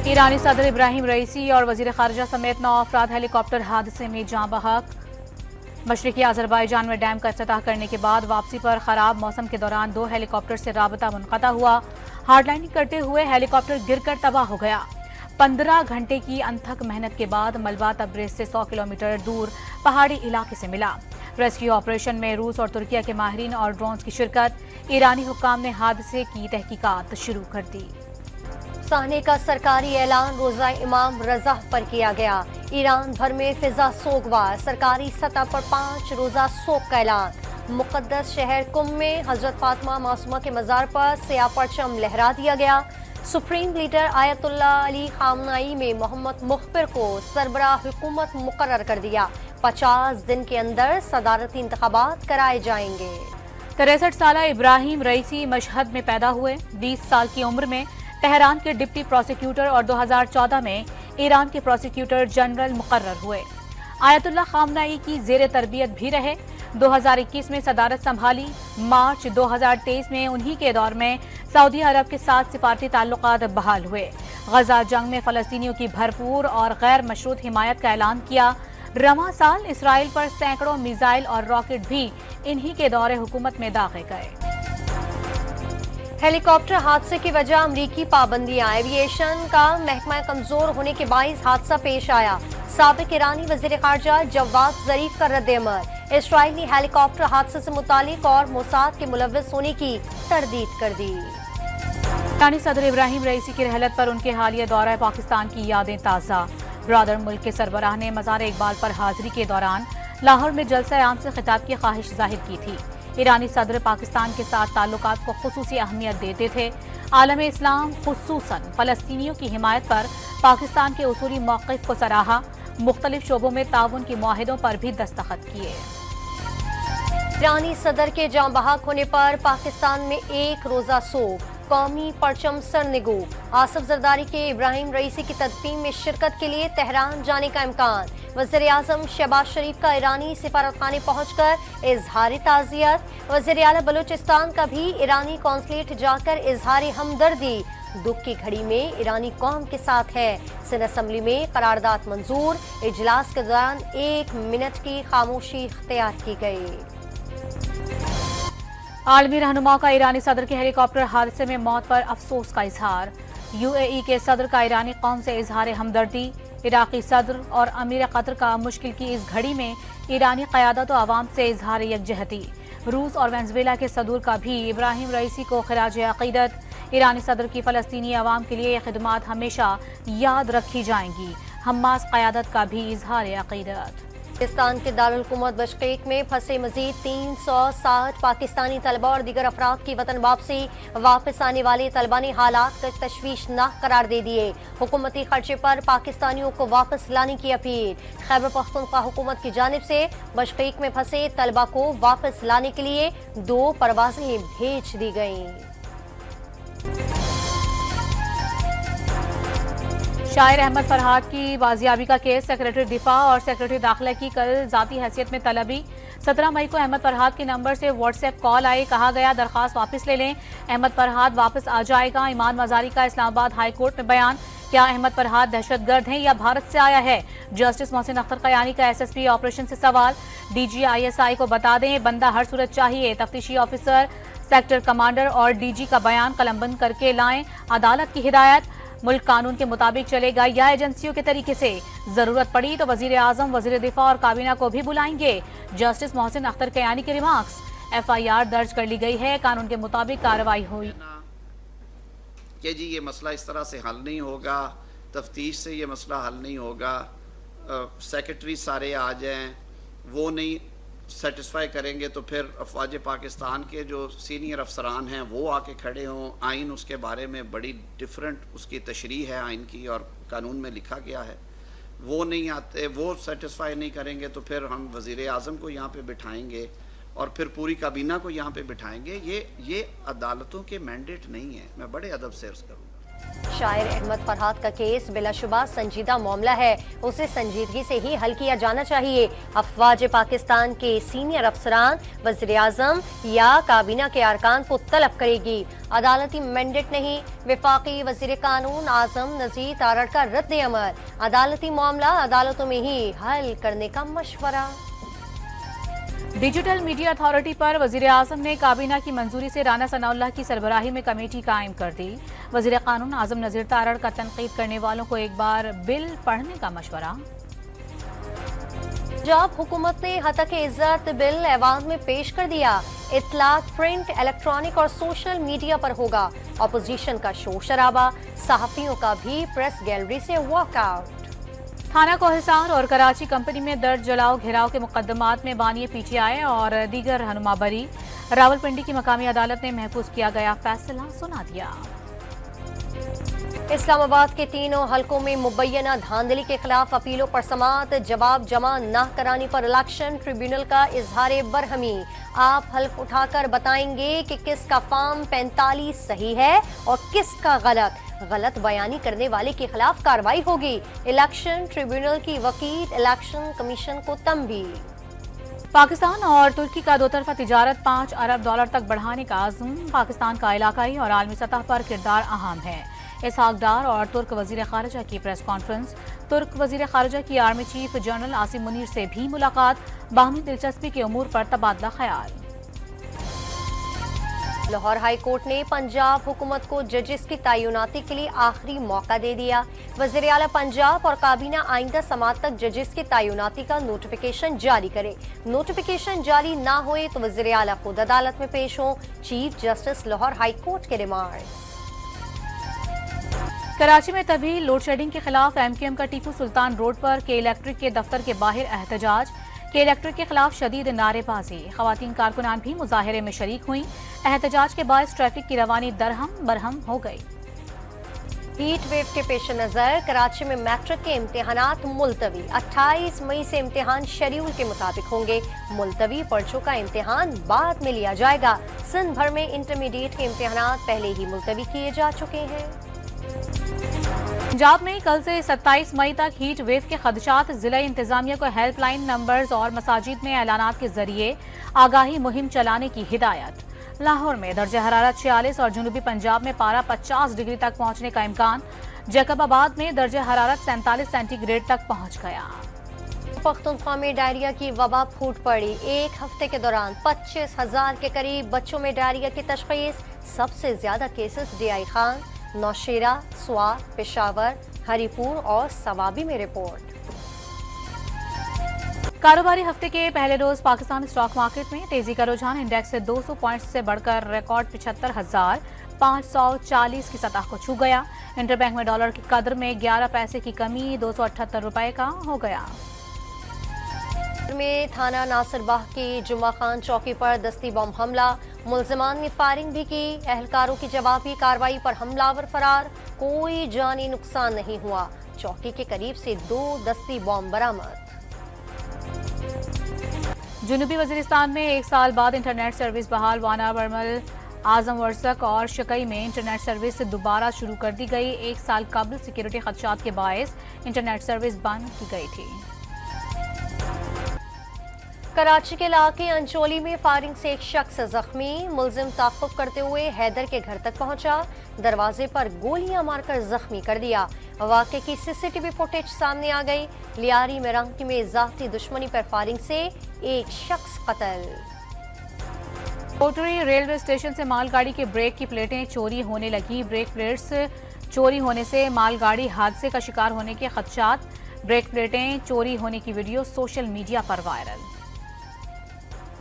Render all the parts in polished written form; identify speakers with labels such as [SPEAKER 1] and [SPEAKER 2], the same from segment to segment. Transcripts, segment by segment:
[SPEAKER 1] ईरानी सदर इब्राहिम रईसी और वजीर खारजा समेत 9 अफराद हेलीकॉप्टर हादसे में जाँ बहक। मशरकी अजरबैजान में डैम का इफ्तिताह करने के बाद वापसी पर खराब मौसम के दौरान 2 हेलीकॉप्टर से राबता मुनक़ता हुआ। हार्डलाइनिंग करते हुए हेलीकॉप्टर गिरकर तबाह हो गया। 15 घंटे की अनथक मेहनत के बाद मलबा तब्रेज़ से 100 किलोमीटर दूर पहाड़ी इलाके से मिला। रेस्क्यू ऑपरेशन में रूस और तुर्किया के माहिरीन और ड्रोन्स की शिरकत। ईरानी हुक्काम ने हादसे की तहकीकात शुरू कर दी।
[SPEAKER 2] साहने का सरकारी ऐलान रोजा इमाम रज़ा पर किया गया। ईरान भर में फिजा सोगवार, सरकारी सतह पर 5 रोजा सोग का ऐलान। मुक़द्दस शहर कुम में हजरत फातिमा मासूमा के मज़ार पर सियाह परचम लहरा दिया गया। सुप्रीम लीडर आयतुल्लाह अली खामनाई में मोहम्मद मुखबिर को सरबराह हुकूमत मुकर्रर कर दिया। 50 दिन के अंदर सदारती इंतखाबात कराए जाएंगे।
[SPEAKER 1] 63 साला इब्राहिम रईसी मशहद में पैदा हुए। 20 साल की उम्र में तेहरान के डिप्टी प्रोसिक्यूटर और 2014 में ईरान के प्रोसिक्यूटर जनरल मुकर्रर हुए। आयतुल्लाह खामनाई की जेर तरबियत भी रहे। 2021 में सदारत संभाली। मार्च 2023 में उन्हीं के दौर में सऊदी अरब के साथ सिफारती ताल्लुकात बहाल हुए। गजा जंग में फलस्तीनियों की भरपूर और गैर मशरूत हिमायत का ऐलान किया। रवां साल इसराइल पर सैकड़ों मिसाइल और रॉकेट भी इन्हीं के दौरे हुकूमत में दागे गए।
[SPEAKER 2] हेलीकॉप्टर हादसे की वजह अमरीकी पाबंदियां। एविएशन का महकमा कमजोर होने के बाइस हादसा पेश आया। साबिक ईरानी वजीर खारजा जवाद जरीफ का रद्द-ए-अमल। इसराइल ने हेलीकॉप्टर हादसे से मुतालिक और मोसाद के मुलव्विस होने की तरदीद कर दी।
[SPEAKER 1] ईरानी सदर इब्राहिम रईसी की रहलत पर उनके हालिया दौरा पाकिस्तान की यादें ताज़ा। ब्रादर मुल्क के सरबराह ने मज़ार इकबाल पर हाजिरी के दौरान लाहौर में जलसा आम से खिताब की ख्वाहिश जाहिर की थी। ईरानी सदर पाकिस्तान के साथ ताल्लुकात को खुसूसी अहमियत देते थे। आलम इस्लाम खुसूसन फ़लस्तीनियों की हिमायत पर पाकिस्तान के उसूली मौक़िफ़ को सराहा। मुख्तलिफ शोबों में ताउन के मुआहिदों पर भी दस्तखत किए।
[SPEAKER 2] ईरानी सदर के जाँ बहक होने पर पाकिस्तान में एक रोजा सोग। कौमी परचम सरनिगू। आसिफ जरदारी के इब्राहिम रईसी की तदफीन में शिरकत के लिए तेहरान जाने का इम्कान। वज़ीर आज़म शहबाज शरीफ का ईरानी सिफारतखाने पहुंचकर इजहार ताज़ियत। वज़ीर आला बलूचिस्तान का भी ईरानी कौंसलेट जाकर इजहार हमदर्दी। दुख की घड़ी में ईरानी कौम के साथ है। सिंध असम्बली में करारदाद मंजूर। इजलास के दौरान 1 मिनट की खामोशी इख्तियार की गई।
[SPEAKER 1] आलमी रहनुमा का ईरानी सदर के हेलीकॉप्टर हादसे में मौत पर अफसोस का इजहार। यूएई के सदर का ईरानी कौम से इजहार हमदर्दी। इराकी सदर और अमीर कतर का मुश्किल की इस घड़ी में ईरानी क़यादत और आवाम से इजहार यकजहती। रूस और वेनेज़ुएला के सदूर का भी इब्राहिम रईसी को खिराज अक़ीदत। ईरानी सदर की फ़लस्तीनी आवाम के लिए खिदमात हमेशा याद रखी जाएंगी। हमास क़यादत का भी इजहार अक़ीदत।
[SPEAKER 2] पाकिस्तान के दारुल हुकूमत बिश्केक में फंसे मजीद 360 पाकिस्तानी तलबा और दीगर अफराद की वतन वापसी। वापस आने वाले तलबा ने हालात को तशवीशनाक करार दे दिए। हुकूमती खर्चे पर पाकिस्तानियों को वापस लाने की अपील। खैबर पख्तूनख्वा हुकूमत की जानिब से बिश्केक में फंसे तलबा को वापस लाने के लिए 2 परवाजें भेज दी गईं।
[SPEAKER 1] शायर अहमद फरहाद की बाजियाबी का केस। सेक्रेटरी दिफा और सेक्रेटरी दाखिला की कल जाती हैसियत में तलबी। 17 मई को अहमद फरहाद के नंबर से व्हाट्सएप कॉल आई। कहा गया दरखास्त वापस ले लें। अहमद फरहाद वापस आ जाएगा। ईमान मजारी का इस्लामाबाद हाई कोर्ट में बयान। क्या अहमद फरहाद दहशतगर्द हैं या भारत से आया है? जस्टिस मोहसिन अख्तर कयानी का एसएसपी ऑपरेशन से सवाल। डीजी आईएसआई को बता दें बंदा हर सूरत चाहिए। तफ्तीशी ऑफिसर, सेक्टर कमांडर और डीजी का बयान कलमबंद करके लाएं। अदालत की हिदायत। मुल्क कानून के मुताबिक चलेगा या एजेंसियों के तरीके से? जरूरत पड़ी तो वजीर आजम, वजीर दिफा और काबीना को भी बुलाएंगे। जस्टिस मोहसिन अख्तर कयानी के रिमार्क्स। एफआईआर दर्ज कर ली गई है। कानून के मुताबिक कार्रवाई हुई।
[SPEAKER 3] कि जी ये मसला इस तरह से हल नहीं होगा, तफ्तीश से ये मसला हल नहीं होगा, सेक्रेटरी सारे आ जाएं, वो नहीं सेटिस्फाई करेंगे तो फिर अफवाज पाकिस्तान के जो सीनियर अफसरान हैं वो आके खड़े हों। आइन उसके बारे में बड़ी डिफरेंट उसकी तशरीह है आइन की और कानून में लिखा गया है। वो नहीं आते, वो सेटिस्फाई नहीं करेंगे तो फिर हम वज़ीर आज़म को यहाँ पे बिठाएंगे और फिर पूरी काबीना को यहाँ पे बिठाएंगे। ये अदालतों के मैंडेट नहीं है। मैं बड़े अदब से अर्ज़ करूँगा।
[SPEAKER 2] शायर अहमद फरहाद का केस बिलाशुबा संजीदा मामला है, उसे संजीदगी से ही हल किया जाना चाहिए। अफवाज पाकिस्तान के सीनियर अफसरान वज़ीर आज़म या काबीना के अरकान को तलब करेगी। अदालती मैंडेट नहीं, वफाकी वज़ीर कानून आज़म नज़ीर तारड़ का रद्द अमल। अदालती मामला अदालतों में ही हल करने का मशवरा।
[SPEAKER 1] डिजिटल मीडिया अथॉरिटी पर वजीर आजम ने काबीना की मंजूरी से राना सनाउल्लाह की सरबराही में कमेटी कायम कर दी। वजीर कानून आजम नज़ीर तारड़ का तनकीद करने वालों को एक बार बिल पढ़ने का मशवरा।
[SPEAKER 2] पंजाब हुकूमत ने हतक इज्जत बिल ऐवान में पेश कर दिया। इतलाक प्रिंट, इलेक्ट्रॉनिक और सोशल मीडिया पर होगा। अपोजिशन का शोर शराबा, सहाफियों का भी प्रेस गैलरी से वॉकआउट।
[SPEAKER 1] थाना कोहिसार और कराची कंपनी में दर्ज जलाओ घेराव के मुकदमात में बानी पीटीआई और दीगर रहनुमा बरी। रावलपिंडी की मकामी अदालत ने महफूज किया गया फैसला सुना दिया।
[SPEAKER 2] इस्लामाबाद के तीनों हलकों में मुबैना धांधली के खिलाफ अपीलों पर समाअत, जवाब जमा न कराने पर इलेक्शन ट्रिब्यूनल का इजहार बरहमी। आप हल्फ उठाकर बताएंगे कि किसका फॉर्म 45 सही है और किसका गलत। गलत बयानी करने वाले के खिलाफ कार्रवाई होगी। इलेक्शन ट्रिब्यूनल की वकील इलेक्शन कमीशन को तंबी।
[SPEAKER 1] पाकिस्तान और तुर्की का दोतरफा तिजारत 5 अरब डॉलर तक बढ़ाने का आज़म। पाकिस्तान का इलाकाई और आलमी सतह पर किरदार अहम है। इसहाक डार और तुर्क वजीर खारजा की प्रेस कॉन्फ्रेंस। तुर्क वजीर खारजा की army chief general Asim Munir से भी मुलाकात। बाहमी दिलचस्पी के उमूर पर तबादला ख्याल।
[SPEAKER 2] लाहौर हाई कोर्ट ने पंजाब हुकूमत को जजेस की तैनाती के लिए आखिरी मौका दे दिया। वज़ीर आला पंजाब और काबीना आइंदा समात तक जजेस की तैनाती का नोटिफिकेशन जारी करे। नोटिफिकेशन जारी ना होए तो वज़ीर आला खुद अदालत में पेश हो। Chief justice Lahore high court के रिमार्क्स।
[SPEAKER 1] कराची में तभी लोड शेडिंग के खिलाफ एमक्यूएम का टीपू सुल्तान रोड पर के इलेक्ट्रिक के दफ्तर के बाहर एहतजाज। के इलेक्ट्रिक के खिलाफ शदीद नारेबाजी। खवातीन कारकुनान भी मुजाहिरे में शरीक हुई। एहतजाज के बायस ट्रैफिक की रवानी दरहम बरहम हो गई।
[SPEAKER 2] हीट वेव के पेश नजर कराची में मैट्रिक के इम्तिहानात मुलतवी। 28 मई से इम्तिहान शेड्यूल के मुताबिक होंगे। मुलतवी पर्चों का इम्तिहान बाद में लिया जाएगा। सिंध भर में इंटरमीडिएट के इम्तिहानात पहले ही मुलतवी किए जा चुके हैं।
[SPEAKER 1] पंजाब में कल से 27 मई तक हीट वेव के खदशात। जिला इंतजामिया को हेल्पलाइन नंबर्स और मसाजिद में ऐलानात के जरिए आगाही मुहिम चलाने की हिदायत। लाहौर में दर्जे हरारत 46 और जनूबी पंजाब में पारा 50 डिग्री तक पहुंचने का इम्कान। जैकबाबाद में दर्जे हरारत 47 सेंटीग्रेड तक पहुंच गया।
[SPEAKER 2] पख्तूनख्वा में डायरिया की वबा फूट पड़ी। एक हफ्ते के दौरान 25,000 के करीब बच्चों में डायरिया की तशखीस। सबसे ज्यादा केसेस डीआई खान, नौशेरा, स्वात, पेशावर, हरीपुर और सवाबी में रिपोर्ट।
[SPEAKER 1] कारोबारी हफ्ते के पहले रोज पाकिस्तान स्टॉक मार्केट में तेजी का रुझान। इंडेक्स से 200 पॉइंट्स से बढ़कर रिकॉर्ड 75,540 की सतह को छू गया। इंटरबैंक में डॉलर की कदर में 11 पैसे की कमी 278 रुपए का हो गया।
[SPEAKER 2] में थाना नासिरबाग की जुम्मा खान चौकी पर दस्ती बम हमला। मुलजिमान ने फायरिंग भी की। एहलकारों की जवाबी कार्रवाई पर हमलावर फरार। कोई जानी नुकसान नहीं हुआ। चौकी के करीब से 2 दस्ती बम बरामद।
[SPEAKER 1] जनूबी वजीरिस्तान में 1 साल बाद इंटरनेट सर्विस बहाल। वाना बर्मल, आजम वर्सक और शकई में इंटरनेट सर्विस दोबारा शुरू कर दी गई। 1 साल कबल सिक्योरिटी खदशात के बायस इंटरनेट सर्विस बंद की गई थी।
[SPEAKER 2] कराची के इलाके अंचोली में फायरिंग से एक शख्स जख्मी। मुलजिम ताक़ुब करते हुए हैदर के घर तक पहुंचा। दरवाजे पर गोलियां मारकर जख्मी कर दिया। वाक़े की सीसीटीवी फुटेज सामने आ गई। लियारी में रंग में ज़ाती दुश्मनी पर फायरिंग से एक शख्स कत्ल।
[SPEAKER 1] कोटरी रेलवे स्टेशन से मालगाड़ी के ब्रेक की प्लेटें चोरी होने लगी। ब्रेक प्लेट्स चोरी होने से मालगाड़ी हादसे का शिकार होने के खदशात। ब्रेक प्लेटें चोरी होने की वीडियो सोशल मीडिया पर वायरल।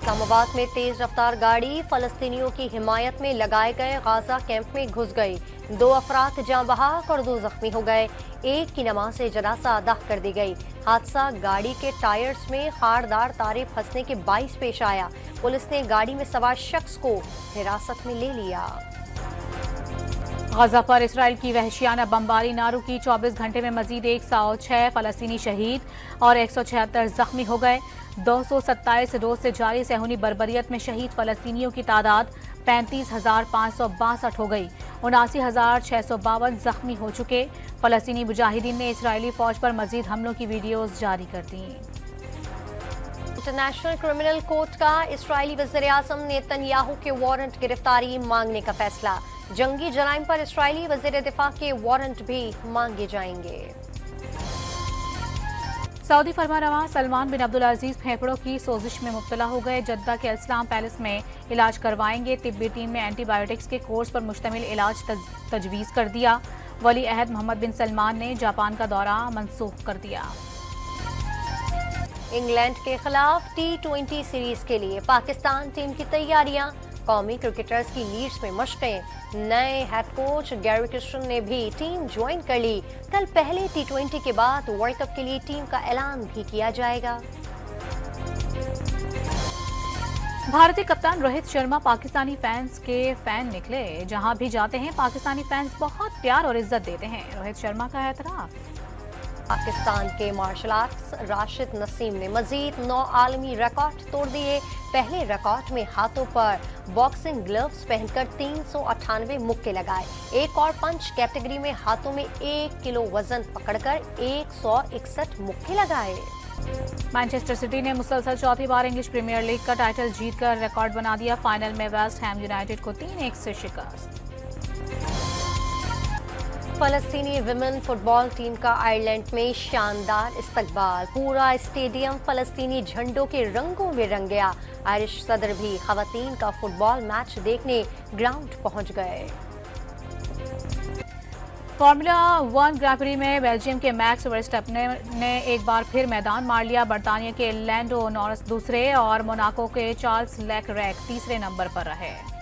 [SPEAKER 2] इस्लामाबाद में तेज रफ्तार गाड़ी फलस्तीनियों की हिमायत में लगाए गए गाजा कैंप में घुस गई। 2 अफराद जाँ बहक और 2 जख्मी हो गए। एक की नमाज जनाजा अदा कर दी गई। हादसा गाड़ी के टायर्स में खारदार तारे फंसने के बाइस पेश आया। पुलिस ने गाड़ी में सवार शख्स को हिरासत में ले लिया।
[SPEAKER 1] गजा पर इसराइल की वहशियाना बमबारी। नारू की 24 घंटे में मजीद 106 फलस्तीनी शहीद और 176 जख्मी हो गए। 227 रोज से जारी सहूनी बर्बरियत में शहीद फलस्तीनियों की तादाद 35,562 हो गई। 79,652 जख्मी हो चुके। फलस्तीनी मुजाहिदीन ने इसराइली फौज पर मजीद हमलों की वीडियोज जारी कर दी।
[SPEAKER 2] इंटरनेशनल क्रिमिनल कोर्ट का इसराइली वज़ीर-ए-आज़म नेतन्याहू के वारंट गिरफ्तारी मांगने का फैसला। जंगी जराइम पर इसराइली वज़ीर दिफा के वारंट भी मांगे जाएंगे।
[SPEAKER 1] सऊदी फरमानरवा सलमान बिन अब्दुल अजीज फेफड़ों की सोजिश में मुब्तला हो गए। जद्दा के इस्लाम पैलेस में इलाज करवाएंगे। तिब्बी टीम में एंटीबायोटिक्स के कोर्स पर मुश्तमिल इलाज तजवीज़ कर दिया। वली अहद मोहम्मद बिन सलमान ने जापान का दौरा मनसूख कर दिया।
[SPEAKER 2] इंग्लैंड के खिलाफ T20 सीरीज के लिए पाकिस्तान टीम की तैयारियां। कौमी क्रिकेटर्स की लीड्स में मशकें। नए हेड कोच गैरी क्रिस्टन ने भी टीम ज्वाइन कर ली। कल पहले T20 के बाद वर्ल्ड कप के लिए टीम का ऐलान भी किया जाएगा।
[SPEAKER 1] भारतीय कप्तान रोहित शर्मा पाकिस्तानी फैंस के फैन निकले। जहां भी जाते हैं पाकिस्तानी फैंस बहुत प्यार और इज्जत देते हैं। रोहित शर्मा का एतराफ।
[SPEAKER 2] पाकिस्तान के मार्शल आर्ट्स राशिद नसीम ने मजीद 9 आलमी रिकॉर्ड तोड़ दिए। पहले रिकॉर्ड में हाथों पर बॉक्सिंग ग्लव्स पहनकर 398 मुक्के लगाए। एक और पंच कैटेगरी में हाथों में 1 किलो वजन पकड़कर 161 मुक्के लगाए।
[SPEAKER 1] मैनचेस्टर सिटी ने मुसलसल चौथी बार इंग्लिश प्रीमियर लीग का टाइटल जीतकर रिकॉर्ड बना दिया। फाइनल में वेस्ट हैम यूनाइटेड को 3-1 से शिकस्त।
[SPEAKER 2] फलस्तीनी विमेन फुटबॉल टीम का आयरलैंड में शानदार इस्तकबाल। पूरा स्टेडियम फलस्तीनी झंडों के रंगों में रंग गया। आयरिश सदर भी खवातीन का फुटबॉल मैच देखने ग्राउंड पहुंच गए।
[SPEAKER 1] फार्मूला 1 ग्रां प्री में बेल्जियम के मैक्स वर्स्टैपन ने एक बार फिर मैदान मार लिया। बर्तानिया के लैंडो नॉरिस दूसरे और मोनाको के चार्ल्स लेकरैक तीसरे नंबर पर रहे।